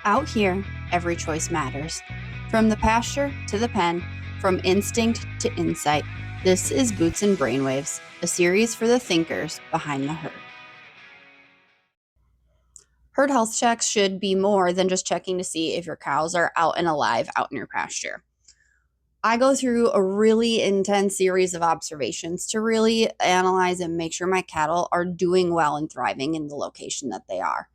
Out here, every choice matters. From the pasture to the pen, from instinct to insight, this is Boots and Brainwaves, a series for the thinkers behind the herd. Herd health checks should be more than just checking to see if your cows are out and alive out in your pasture. I go through a really intense series of observations to really analyze and make sure my cattle are doing well and thriving in the location that they are.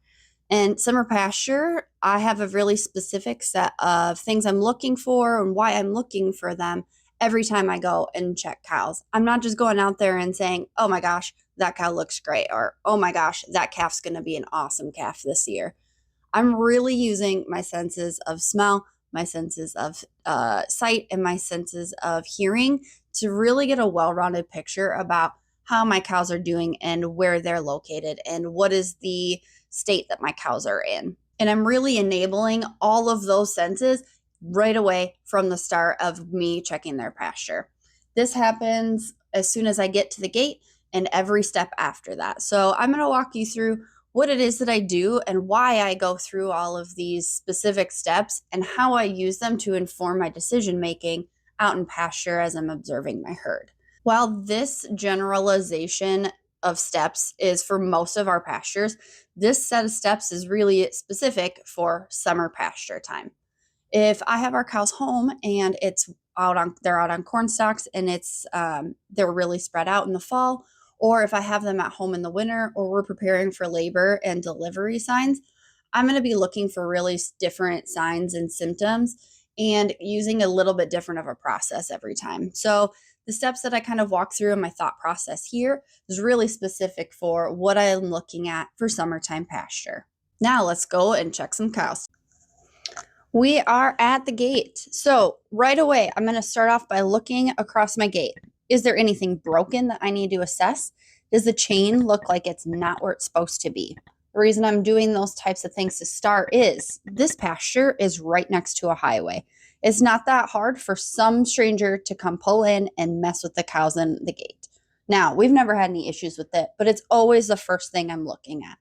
And summer pasture, I have a really specific set of things I'm looking for and why I'm looking for them every time I go and check cows. I'm not just going out there and saying, oh my gosh, that cow looks great, or oh my gosh, that calf's going to be an awesome calf this year. I'm really using my senses of smell, my senses of sight, and my senses of hearing to really get a well-rounded picture about how my cows are doing and where they're located and what is the state that my cows are in. And I'm really enabling all of those senses right away from the start of me checking their pasture. This happens as soon as I get to the gate and every step after that. So I'm going to walk you through what it is that I do and why I go through all of these specific steps and how I use them to inform my decision making out in pasture as I'm observing my herd. While this generalization of steps is for most of our pastures, this set of steps is really specific for summer pasture time. If I have our cows home and they're out on corn stalks and they're really spread out in the fall, or if I have them at home in the winter, or we're preparing for labor and delivery signs, I'm going to be looking for really different signs and symptoms and using a little bit different of a process every time. So the steps that I kind of walk through in my thought process here is really specific for what I'm looking at for summertime pasture. Now let's go and check some cows. We are at the gate. So right away, I'm going to start off by looking across my gate. Is there anything broken that I need to assess? Does the chain look like it's not where it's supposed to be? The reason I'm doing those types of things to start is this pasture is right next to a highway. It's not that hard for some stranger to come pull in and mess with the cows in the gate. Now, we've never had any issues with it, but it's always the first thing I'm looking at.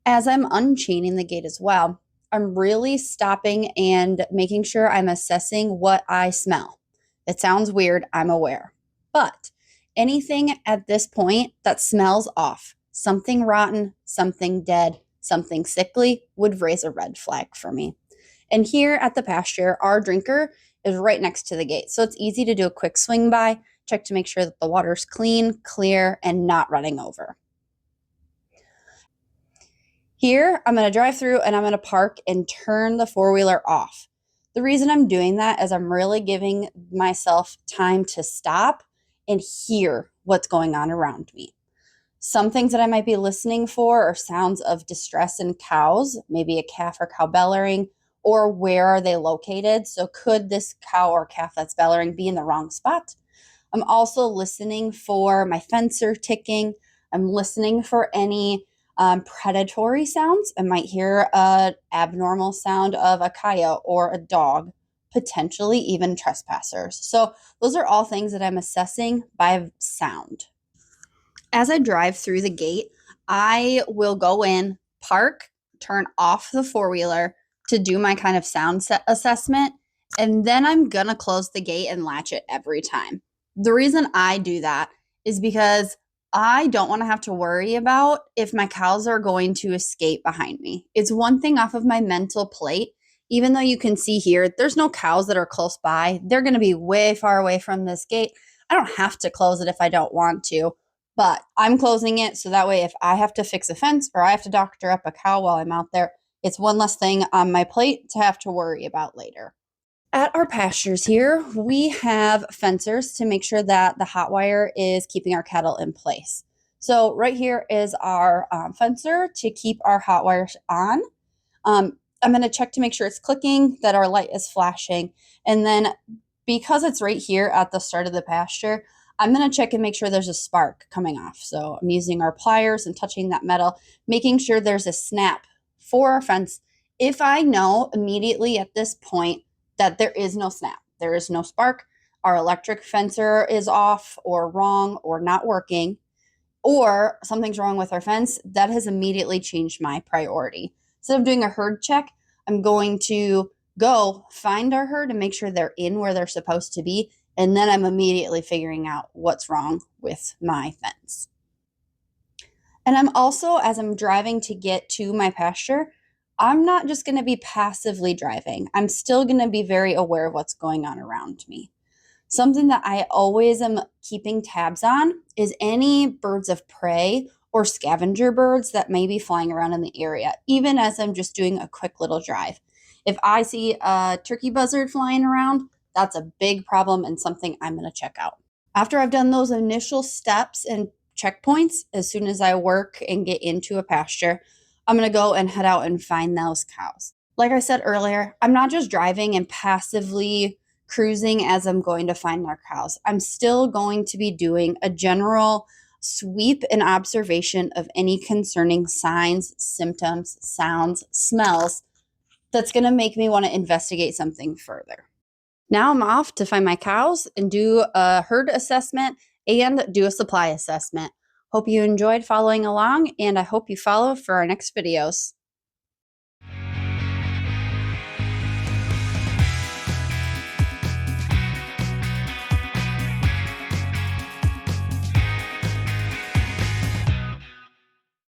As I'm unchaining the gate as well, I'm really stopping and making sure I'm assessing what I smell. It sounds weird, I'm aware. But anything at this point that smells off, something rotten, something dead, something sickly, would raise a red flag for me. And here at the pasture, our drinker is right next to the gate. So it's easy to do a quick swing by, check to make sure that the water's clean, clear, and not running over. Here, I'm going to drive through and I'm going to park and turn the four-wheeler off. The reason I'm doing that is I'm really giving myself time to stop and hear what's going on around me. Some things that I might be listening for are sounds of distress in cows, maybe a calf or cow bellowing, or where are they located? So could this cow or calf that's bellowing be in the wrong spot? I'm also listening for my fencer ticking. I'm listening for any predatory sounds. I might hear an abnormal sound of a coyote or a dog, potentially even trespassers. So those are all things that I'm assessing by sound. As I drive through the gate, I will go in, park, turn off the four-wheeler to do my kind of sound assessment, and then I'm going to close the gate and latch it every time. The reason I do that is because I don't want to have to worry about if my cows are going to escape behind me. It's one thing off of my mental plate. Even though you can see here, there's no cows that are close by. They're going to be way far away from this gate. I don't have to close it if I don't want to, but I'm closing it so that way if I have to fix a fence or I have to doctor up a cow while I'm out there, it's one less thing on my plate to have to worry about later. At our pastures here, we have fencers to make sure that the hot wire is keeping our cattle in place. So right here is our fencer to keep our hot wires on. I'm going to check to make sure it's clicking, that our light is flashing. And then because it's right here at the start of the pasture, I'm going to check and make sure there's a spark coming off. So I'm using our pliers and touching that metal, making sure there's a snap for our fence. If I know immediately at this point that there is no snap, there is no spark, our electric fencer is off or wrong or not working, or something's wrong with our fence, that has immediately changed my priority. Instead of doing a herd check, I'm going to go find our herd and make sure they're in where they're supposed to be. And then I'm immediately figuring out what's wrong with my fence. And I'm also, as I'm driving to get to my pasture, I'm not just going to be passively driving. I'm still going to be very aware of what's going on around me. Something that I always am keeping tabs on is any birds of prey or scavenger birds that may be flying around in the area, even as I'm just doing a quick little drive. If I see a turkey buzzard flying around, that's a big problem and something I'm going to check out. After I've done those initial steps and checkpoints, as soon as I work and get into a pasture, I'm going to go and head out and find those cows. Like I said earlier, I'm not just driving and passively cruising as I'm going to find our cows. I'm still going to be doing a general sweep and observation of any concerning signs, symptoms, sounds, smells that's going to make me want to investigate something further. Now I'm off to find my cows and do a herd assessment and do a supply assessment. Hope you enjoyed following along, and I hope you follow for our next videos.